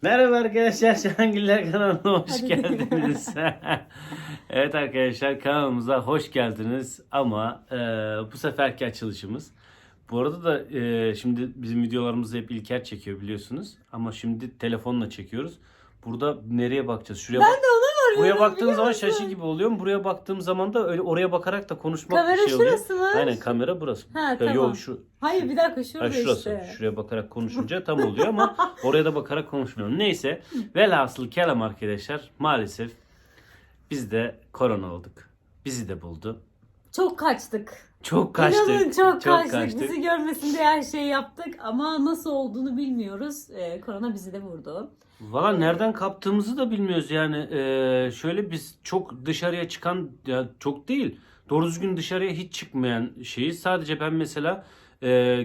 Merhaba arkadaşlar, Şahangiller kanalına hoş Hadi. geldiniz. Evet arkadaşlar, kanalımıza hoş geldiniz ama bu seferki açılışımız. Bu arada da şimdi bizim videolarımızı hep İlker çekiyor biliyorsunuz ama şimdi telefonla çekiyoruz. Burada nereye bakacağız? Şuraya Ben bak. de onu Buraya arıyorum, baktığım biliyor zaman musun? şaşı gibi oluyorum. Buraya baktığım zaman da öyle oraya bakarak da konuşmak Kamera bir şey oluyor. şurası mı? Aynen, kamera burası. Ha, tamam. Yok şu. Hayır, bir dakika, şurada Ha, şurası. işte. Şuraya bakarak konuşunca tam oluyor ama oraya da bakarak konuşmuyorum. Neyse. Velhasıl kelam arkadaşlar. Maalesef biz de korona olduk. Bizi de buldu. Çok kaçtık. Çok kaçtık. İnanın çok kaçtık. Bizi görmesin diye her şeyi yaptık ama nasıl olduğunu bilmiyoruz. Korona bizi de vurdu. Valla nereden kaptığımızı da bilmiyoruz yani. Şöyle biz çok dışarıya çıkan, ya çok değil, doğru düzgün dışarıya hiç çıkmayan şeyi. Sadece ben mesela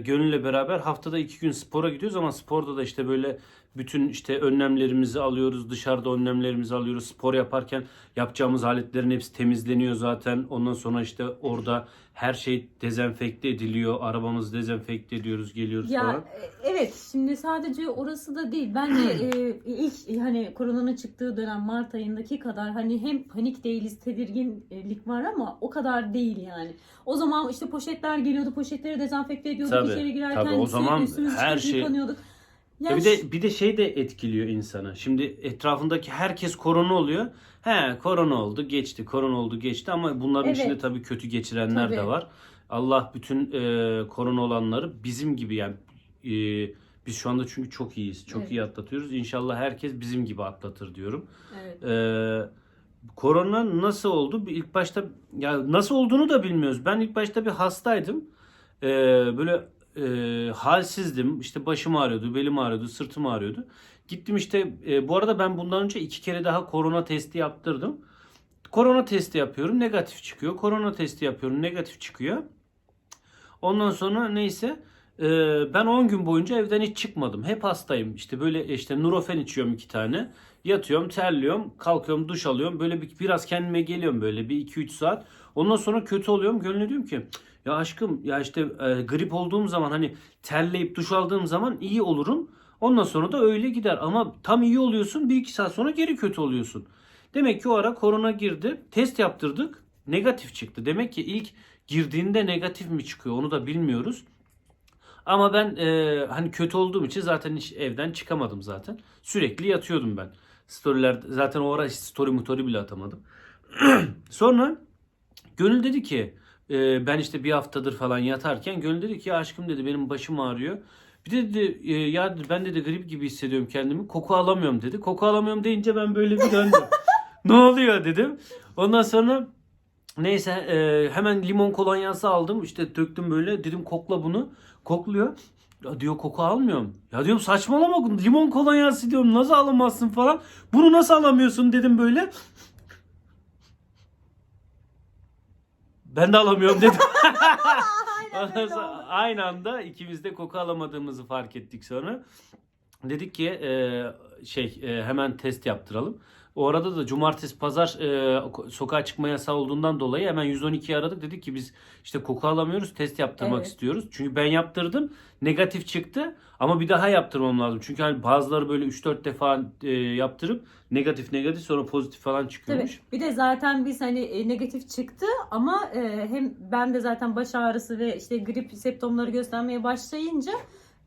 Gönül'le beraber haftada 2 gün spora gidiyoruz ama sporda da işte böyle bütün işte önlemlerimizi alıyoruz. Dışarıda önlemlerimizi alıyoruz. Spor yaparken yapacağımız aletlerin hepsi temizleniyor zaten. Ondan sonra işte orada her şey dezenfekte ediliyor. Arabamızı dezenfekte ediyoruz, geliyoruz Ya falan. evet, şimdi sadece orası da değil. Bence ilk hani koronanın çıktığı dönem Mart ayındaki kadar hani hem panik değiliz, tedirginlik var ama o kadar değil yani. O zaman işte poşetler geliyordu, poşetleri dezenfekte ediyorduk, Tabii, içeri girerken tabii. O zaman üstümüzü her çıkarıp şey. yıkanıyorduk. Ya Bir de şey de etkiliyor insanı. Şimdi etrafındaki herkes korona oluyor. He, korona oldu, geçti. Korona oldu, geçti ama bunların içinde evet, tabii kötü geçirenler de tabii. var. Allah bütün korona olanları bizim gibi yani e, biz şu anda çünkü çok iyiyiz. Çok Evet, iyi atlatıyoruz. İnşallah herkes bizim gibi atlatır diyorum. evet. Korona nasıl oldu? İlk başta ya nasıl olduğunu da bilmiyoruz. Ben ilk başta bir hastaydım. Ee, böyle halsizdim. İşte başım ağrıyordu, belim ağrıyordu, sırtım ağrıyordu. Gittim işte bu arada ben bundan önce 2 kere daha korona testi yaptırdım. Korona testi yapıyorum, negatif çıkıyor. Korona testi yapıyorum, negatif çıkıyor. Ondan sonra neyse ben 10 gün boyunca evden hiç çıkmadım. Hep hastayım. İşte böyle işte Nurofen içiyorum 2 tane. Yatıyorum, terliyorum, kalkıyorum, duş alıyorum. Böyle biraz kendime geliyorum böyle bir 2-3 saat. Ondan sonra kötü oluyorum. Gönlüne diyorum ki ya aşkım ya işte grip olduğum zaman hani terleyip duş aldığım zaman iyi olurum. Ondan sonra da öyle gider. Ama tam iyi oluyorsun 1-2 saat sonra geri kötü oluyorsun. Demek ki o ara korona girdi. Test yaptırdık. Negatif çıktı. Demek ki ilk girdiğinde negatif mi çıkıyor onu da bilmiyoruz. Ama ben hani kötü olduğum için zaten hiç evden çıkamadım zaten. Sürekli yatıyordum ben. Storyler zaten o ara hiç story bile atamadım. Sonra Gönül dedi ki ben işte bir haftadır falan yatarken Gönül dedi ki ya aşkım dedi benim başım ağrıyor. Bir de dedi ya dedi, ben dedi grip gibi hissediyorum kendimi. Koku alamıyorum dedi. Koku alamıyorum deyince ben böyle bir döndüm. Ne oluyor dedim. Ondan sonra neyse hemen limon kolonyası aldım. İşte döktüm böyle. Dedim kokla bunu. Kokluyor. Ya diyor koku almıyorum. Ya diyorum saçmalama limon kolonyası diyorum nasıl alamazsın falan. Bunu nasıl alamıyorsun dedim böyle. Ben de alamıyorum dedim. Aynen Ondan öyle sonra oldu. aynı anda ikimiz de koku alamadığımızı fark ettik sonra. Dedik ki hemen test yaptıralım. O arada da cumartesi pazar sokağa çıkma yasağı olduğundan dolayı hemen 112'yi aradık. Dedik ki biz işte koku alamıyoruz, test yaptırmak Evet. istiyoruz. Çünkü ben yaptırdım, negatif çıktı ama bir daha yaptırmam lazım. Çünkü hani bazıları böyle 3-4 defa yaptırıp negatif sonra pozitif falan Tabii. çıkıyormuş. Bir de zaten biz hani negatif çıktı ama hem ben de zaten baş ağrısı ve işte grip semptomları göstermeye başlayınca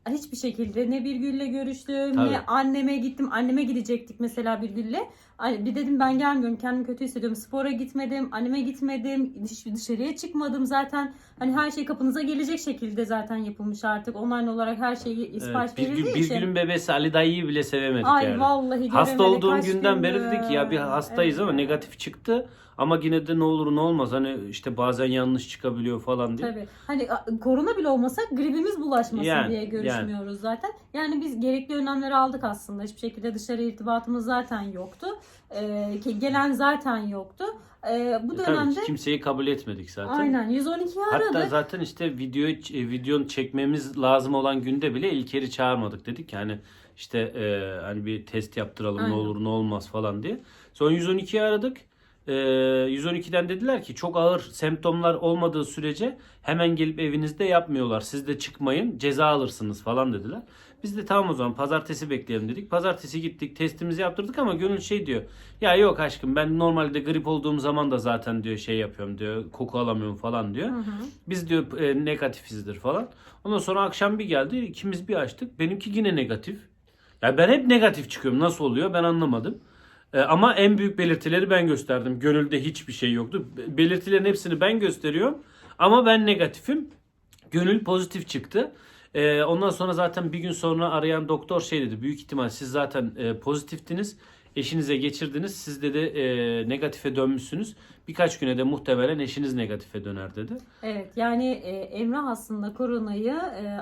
hiçbir şekilde ne Birgül'le görüştüm Tabii. ne anneme gittim. Anneme gidecektik mesela Birgül'le. Bir dedim ben gelmiyorum, kendimi kötü hissediyorum. Spora gitmedim, anneme gitmedim, dışarıya çıkmadım zaten. Hani her şey kapınıza gelecek şekilde zaten yapılmış artık. Online olarak her şey sipariş verildiği için. Birgül'ün bebesi Ali dayıyı bile sevemedik Ay yani. vallahi Hasta göremedik, olduğum kaç günden beri gündür. dedik ki ya bir hastayız ama Evet. negatif çıktı. Ama yine de ne olur ne olmaz hani işte bazen yanlış çıkabiliyor falan diye. Tabii. Hani korona bile olmasak gribimiz bulaşmasın Yani, diye görüşmüyoruz zaten. Yani biz gerekli önlemleri aldık aslında. Hiçbir şekilde dışarı irtibatımız zaten yoktu. Gelen zaten yoktu. Bu Tabii dönemde ki kimseyi kabul etmedik zaten. aynen 112'yi Hatta aradık. zaten işte videonun çekmemiz lazım olan günde bile İlker'i çağırmadık dedik yani işte hani bir test yaptıralım ne Aynen. olur ne olmaz falan diye. Sonra 112'yi aradık. 112'den dediler ki çok ağır semptomlar olmadığı sürece hemen gelip evinizde yapmıyorlar. Siz de çıkmayın, ceza alırsınız falan dediler. Biz de tamam o zaman pazartesi bekleyelim dedik. Pazartesi gittik, testimizi yaptırdık ama Gönül şey diyor. Ya yok aşkım, ben normalde grip olduğum zaman da zaten diyor şey yapıyorum diyor. Koku alamıyorum falan diyor. Biz diyor negatifizdir falan. Ondan sonra akşam bir geldi, ikimiz bir açtık. Benimki yine negatif. Ya ben hep negatif çıkıyorum. Nasıl oluyor ben anlamadım. Ama en büyük belirtileri ben gösterdim. Gönül'de hiçbir şey yoktu. Belirtilerin hepsini ben gösteriyorum. Ama ben negatifim. Gönül pozitif çıktı. Ondan sonra zaten bir gün sonra arayan doktor şey dedi. Büyük ihtimal siz zaten pozitiftiniz. Eşinize geçirdiniz. Siz dedi negatife dönmüşsünüz. Birkaç güne de muhtemelen eşiniz negatife döner dedi. Evet, yani Emrah aslında koronayı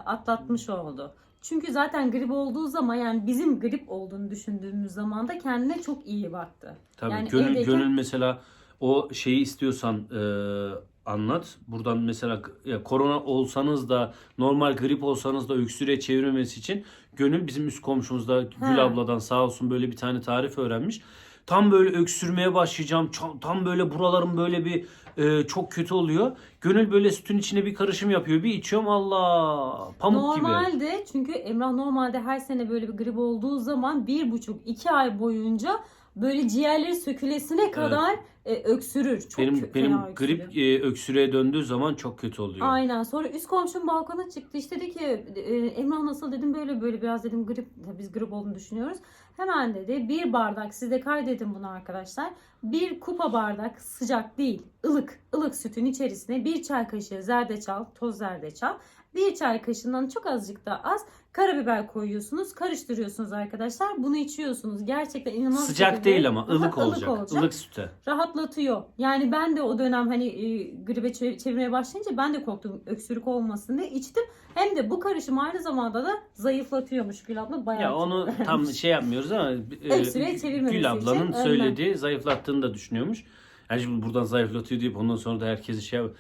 atlatmış oldu. Çünkü zaten grip olduğu zaman, yani bizim grip olduğunu düşündüğümüz zaman da kendine çok iyi baktı. Tabii Yani Gönül mesela o şeyi istiyorsan anlat. Buradan mesela korona olsanız da normal grip olsanız da öksürüğe çevirmemesi için Gönül bizim üst komşumuzda Gül abladan sağ olsun böyle bir tane tarif öğrenmiş. Tam böyle öksürmeye başlayacağım. Tam böyle buralarım böyle bir çok kötü oluyor. Gönül böyle sütün içine bir karışım yapıyor. Bir içiyorum, Allah pamuk gibi. Normalde, çünkü Emrah normalde her sene böyle bir grip olduğu zaman 1,5-2 ay boyunca böyle ciğerleri sökülesine kadar öksürür. Çok Benim fena grip öksürür. öksürüğe döndüğü zaman çok kötü oluyor. Aynen. Sonra üst komşum balkona çıktı. İşte dedi ki Emrah nasıl, dedim böyle böyle biraz, dedim grip, biz grip olduğunu düşünüyoruz. Hemen dedi bir bardak, siz de kaydedin bunu arkadaşlar. Bir kupa bardak, sıcak değil, ılık sütün içerisine bir çay kaşığı zerdeçal, toz zerdeçal, bir çay kaşığından çok azıcık da az karabiber koyuyorsunuz. Karıştırıyorsunuz arkadaşlar. Bunu içiyorsunuz. Gerçekten inanılmaz. Sıcak değil ama ılık olacak. Ilık süte. Rahatlatıyor. Yani ben de o dönem hani gribe çevirmeye başlayınca ben de korktum öksürük olmasın diye içtim. Hem de bu karışım aynı zamanda da zayıflatıyormuş Gül abla. Bayağı Ya onu tam şey yapmıyoruz ama öksürüğe çevirmemesi Gül ablanın için söylediği zayıflattığını da düşünüyormuş. Yani şimdi buradan zayıflatıyor deyip ondan sonra da herkesi şey yap.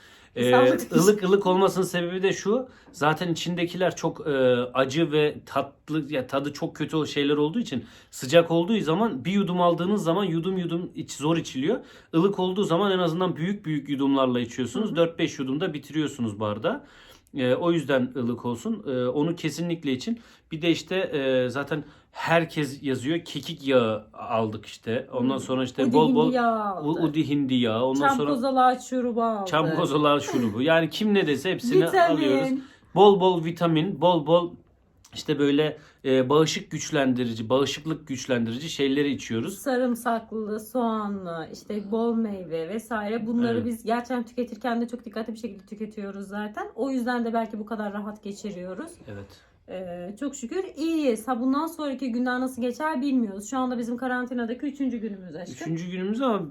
ılık olmasının sebebi de şu. Zaten içindekiler çok acı ve tatlı, ya tadı çok kötü o şeyler olduğu için, sıcak olduğu zaman bir yudum aldığınız zaman yudum zor içiliyor. Ilık olduğu zaman en azından büyük büyük yudumlarla içiyorsunuz. 4-5 yudumda bitiriyorsunuz bardağı. O yüzden ılık olsun. Onu kesinlikle için. Bir de işte zaten herkes yazıyor. Kekik yağı aldık işte. Ondan sonra işte Udi bol bol hindi yağı aldı. udi hindi yağı. Ondan Çam sonra kozalağı şurubu aldı. çam kozalağı şurubu. Yani kim ne dese hepsini Vitamin. alıyoruz. Bol bol vitamin, bol bol işte böyle bağışıklık güçlendirici şeyleri içiyoruz. Sarımsaklı, soğanlı, işte bol meyve vesaire. Bunları Evet. biz gerçekten tüketirken de çok dikkatli bir şekilde tüketiyoruz zaten. O yüzden de belki bu kadar rahat geçiriyoruz. Evet. Çok şükür iyiyiz. Ha, bundan sonraki günler nasıl geçer bilmiyoruz. Şu anda bizim karantinadaki 3. günümüz aşkım. 3. günümüz ama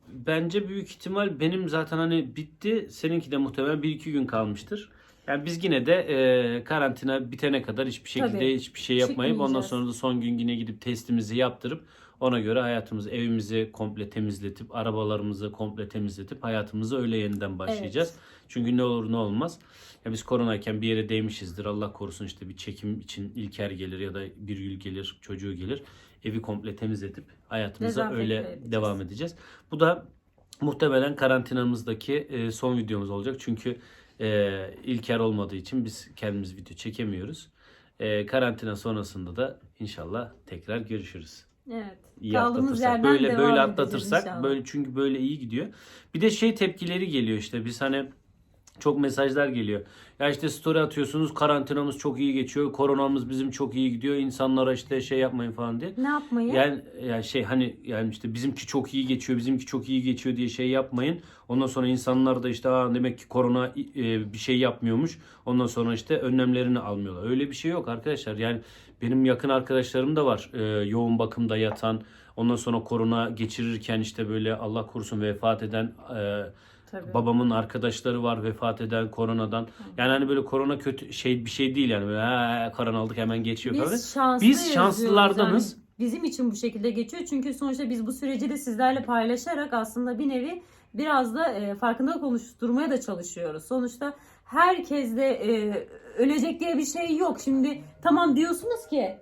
bence büyük ihtimal benim zaten hani bitti. Seninki de muhtemelen 1-2 gün kalmıştır. Yani biz yine de karantina bitene kadar hiçbir şekilde Tabii. hiçbir şey yapmayıp ondan Çıkmayacağız. sonra da son gün yine gidip testimizi yaptırıp ona göre hayatımızı, evimizi komple temizletip, arabalarımızı komple temizletip hayatımızı öyle yeniden başlayacağız. Çünkü ne olur ne olmaz. Ya biz koronayken bir yere değmişizdir. Allah korusun işte bir çekim için İlker gelir ya da bir Gül gelir, çocuğu gelir. Evi komple temizletip hayatımıza Dezenfekte öyle edeceğiz. devam edeceğiz. Bu da muhtemelen karantinamızdaki son videomuz olacak. Çünkü İlker olmadığı için biz kendimiz video çekemiyoruz. Karantina sonrasında da inşallah tekrar görüşürüz. Evet. İyi Kaldığımız atlatırsak, yerden böyle devam böyle edeceğiz atlatırsak, inşallah. böyle çünkü böyle iyi gidiyor. Bir de şey tepkileri geliyor işte, biz hani çok mesajlar geliyor. Ya işte story atıyorsunuz, karantinamız çok iyi geçiyor, koronamız bizim çok iyi gidiyor, insanlara işte şey yapmayın falan diye. Ne yapmayı? Yani şey hani yani işte bizimki çok iyi geçiyor, bizimki çok iyi geçiyor diye şey yapmayın. Ondan sonra insanlar da işte demek ki korona bir şey yapmıyormuş. Ondan sonra işte önlemlerini almıyorlar. Öyle bir şey yok arkadaşlar. Yani benim yakın arkadaşlarım da var yoğun bakımda yatan. Ondan sonra korona geçirirken işte böyle Allah korusun vefat eden Tabii. babamın arkadaşları var vefat eden koronadan. Yani hani böyle korona kötü şey bir şey değil yani böyle korona aldık hemen geçiyor falan. Biz şanslılardanız. Yani bizim için bu şekilde geçiyor. Çünkü sonuçta biz bu süreci de sizlerle paylaşarak aslında bir nevi biraz da farkındalık oluşturmaya da çalışıyoruz. Sonuçta herkes de ölecek diye bir şey yok. Şimdi tamam diyorsunuz ki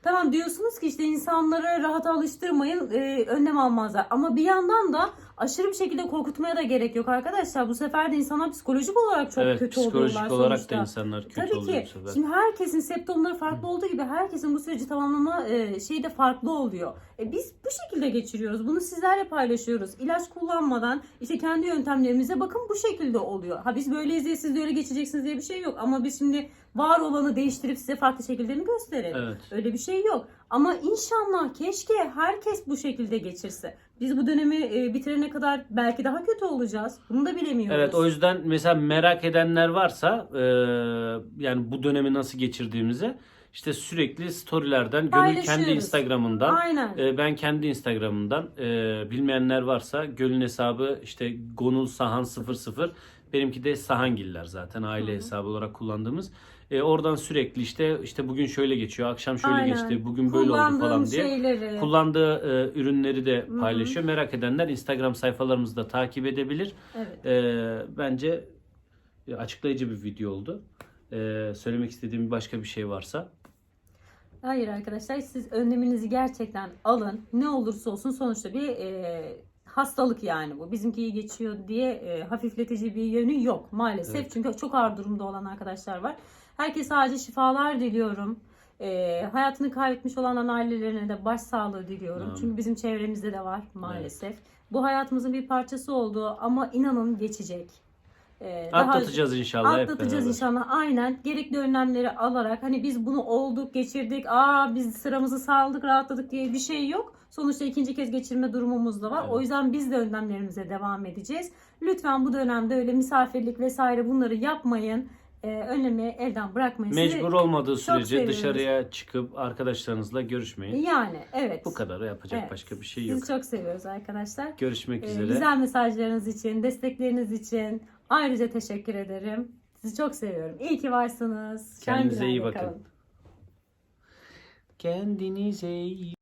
Tamam diyorsunuz ki işte insanları rahata alıştırmayın, önlem almazlar. Ama bir yandan da aşırı bir şekilde korkutmaya da gerek yok arkadaşlar. Bu sefer de insanlar psikolojik olarak çok Evet, kötü oluyorlar psikolojik olarak sonuçta. da insanlar kötü Tabii oluyor ki. bu sefer. Şimdi herkesin semptomları farklı olduğu gibi herkesin bu süreci tamamlama şeyi de farklı oluyor. Biz bu şekilde geçiriyoruz. Bunu sizlerle paylaşıyoruz. İlaç kullanmadan işte kendi yöntemlerimize bakın bu şekilde oluyor. Ha biz böyleyiz diye siz de öyle geçeceksiniz diye bir şey yok. Ama biz şimdi var olanı değiştirip size farklı şekilde mi gösterelim? Evet. Öyle bir şey yok. Ama inşallah keşke herkes bu şekilde geçirse. Biz bu dönemi bitirene kadar belki daha kötü olacağız. Bunu da bilemiyoruz. Evet, o yüzden mesela merak edenler varsa yani bu dönemi nasıl geçirdiğimizi işte sürekli storylerden, Gönül kendi Paylaşıyoruz. Instagram'ından, Aynen. ben kendi Instagram'ından, bilmeyenler varsa Gönül'ün hesabı işte Gonul Sahan 00, benimki de Sahangiller zaten aile hesabı olarak kullandığımız. Oradan sürekli işte bugün şöyle geçiyor, akşam şöyle Aynen. geçti, bugün böyle oldu falan Kullandığım diye. şeyleri. Kullandığı ürünleri de paylaşıyor. Merak edenler Instagram sayfalarımızı da takip edebilir. Evet. Bence açıklayıcı bir video oldu. Söylemek istediğim başka bir şey varsa. Hayır arkadaşlar, siz önleminizi gerçekten alın. Ne olursa olsun sonuçta bir hastalık yani bu. Bizimki iyi geçiyor diye hafifletici bir yönü yok maalesef. Evet. Çünkü çok ağır durumda olan arkadaşlar var. Herkese acil şifalar diliyorum. Hayatını kaybetmiş olanların ailelerine de başsağlığı diliyorum. Amin. Çünkü bizim çevremizde de var maalesef. Bu hayatımızın bir parçası oldu ama inanın geçecek. Atlatacağız inşallah hep Atlatacağız beraber. inşallah. Aynen. Gerekli önlemleri alarak hani biz bunu olduk, geçirdik. Biz sıramızı saldık, rahatladık diye bir şey yok. Sonuçta ikinci kez geçirme durumumuz da var. Evet. O yüzden biz de önlemlerimize devam edeceğiz. Lütfen bu dönemde öyle misafirlik vesaire bunları yapmayın. Önlemi elden bırakmayın. Sizi Mecbur olmadığı çok sürece seviyoruz. dışarıya çıkıp arkadaşlarınızla görüşmeyin. Yani evet. Bu kadar, yapacak Evet. başka bir şey yok. Sizi çok seviyoruz arkadaşlar. Görüşmek üzere. Güzel mesajlarınız için, destekleriniz için ayrıca teşekkür ederim. Sizi çok seviyorum. İyi ki varsınız. Kendinize iyi Şen bakın. kalın. Kendinize iyi